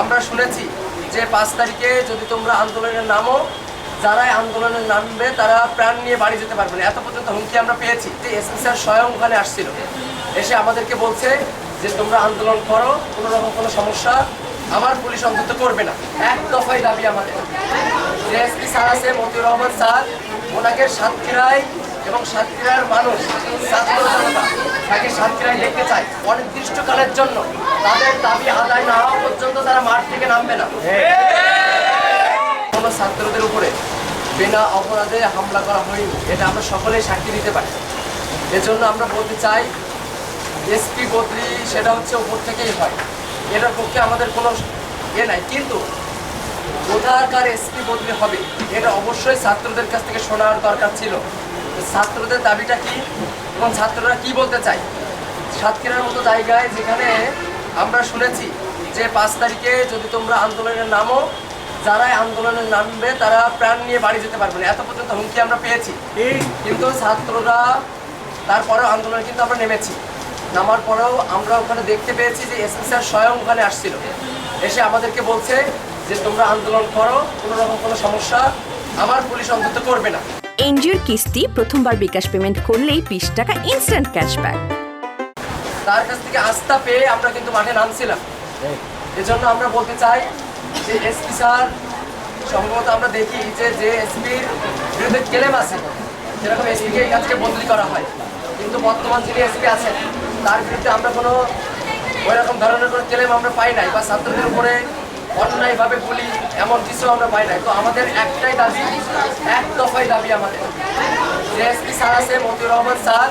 আমরা শুনেছি যে 5 তারিখে যদি তোমরা আন্দোলনের নামো, যারাই আন্দোলনের নামবে তারা প্রাণ নিয়ে বাড়ি যেতে পারবে না, এত পর্যন্ত হুমকি আমরা পেয়েছি। যে এসপি স্যার স্বয়ং ওখানে আসছিল, এসে আমাদেরকে বলছে যে তোমরা আন্দোলন করো, কোনো রকম কোনো সমস্যা আমার পুলিশ অন্তত করবে না। এক দফাই দাবি আমাদের যে এসপি স্যার আছে মতিউর রহমান স্যার, ওনাকে সাতক্ষীরায় এবং সাতক্ষীরার মানুষ ছাত্র জনতা তাকে সাতক্ষীরায় দেখতে চায় অনির্দিষ্টকালের জন্য। তাদের দাবি আদায় না হওয়া পর্যন্ত তারা মাঠ থেকে নামবে না। কোনো ছাত্রদের উপরে বিনা অপরাধে হামলা করা হয়নি, এটা আমরা সকলেই সাক্ষী দিতে পারি। এজন্য আমরা বলতে চাই এসপি বদলি সেটা হচ্ছে উপর থেকেই হয়, এটার পক্ষে আমাদের কোনো নাই। কিন্তু কোথাকার এসপি বদলি হবে এটা অবশ্যই ছাত্রদের কাছ থেকে শোনার দরকার ছিল। ছাত্রদের দাবিটা কি এবং ছাত্ররা কি বলতে চায়। সাতক্ষীরার মতো জায়গায় যেখানে আমরা শুনেছি যে 5 তারিখে যদি তোমরা আন্দোলনের নামো, যারাই আন্দোলনের নামবে তারা প্রাণ নিয়ে বাড়ি যেতে পারবে না, এত পর্যন্ত হুমকি আমরা পেয়েছি। কিন্তু ছাত্ররা তারপরেও আন্দোলনে কিন্তু আমরা নেমেছি। নামার পরেও আমরা ওখানে দেখতে পেয়েছি যে এসপি স্যার স্বয়ং ওখানে আসছিল, এসে আমাদেরকে বলছে যে তোমরা আন্দোলন করো, কোনো রকম কোনো সমস্যা আমার পুলিশ অন্তত করবে না। এনজিওর কিস্তি প্রথমবার বিকাশ পেমেন্ট করলেই 20 টাকা ইনস্ট্যান্ট ক্যাশব্যাক। তার কাছ থেকে আস্থা পেয়ে আমরা কিন্তু মাঠে নামছিলাম। এজন্য আমরা বলতে চাই যে এসপি স্যার সম্ভবত আমরা দেখি যে এসপির বিরুদ্ধে ক্লেম আছে, যেরকম এসপিকে এই কাজকে বদলি করা হয়, কিন্তু বর্তমান যিনি এসপি আছেন তার বিরুদ্ধে আমরা কোনো ওই রকম ধরনের কোনো ক্লেম আমরা পাই নাই, বা ছাত্রদের উপরে অন্যায়ভাবে গুলি এমন কিছু আমরা পাই নাই। তো আমাদের একটাই দাবি, এক দফাই দাবি আমাদের যে এসপি স্যার আছে মতিউর রহমান স্যার,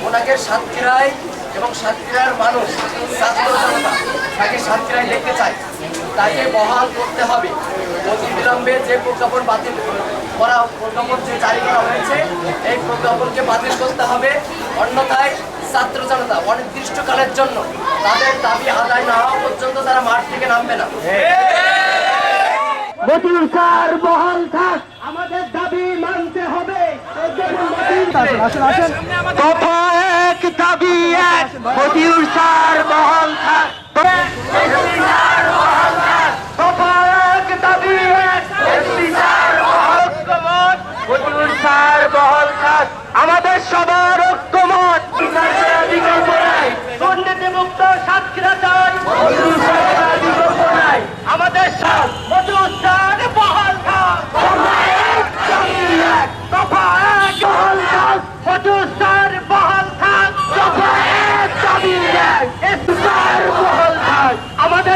ওনাকে সাতক্ষীরায় এবং সাতক্ষীরার মানুষ ছাত্র জনতা তাকে সাতক্ষীরায় দেখতে চায়, তাকে বহাল করতে হবে। অতি বিলম্বে যে প্রজ্ঞাপন বাতিল করা, প্রজ্ঞাপন যে জারি করা হয়েছে এই প্রজ্ঞাপনকে বাতিল করতে হবে, অন্যথায় ছাত্র জনতা অনির্দিষ্টকালের জন্য তাদের দাবি আদায় না হওয়া পর্যন্ত তারা মাঠ থেকে নামবে না। মতিউর স্যার বহাল থাক, আমাদের দাবি মানতে হবে। কথা এক, দাবি এক, মতিউর স্যার বহাল থাক। কথা এক, দাবি এক, মতিউর স্যার বহাল থাক।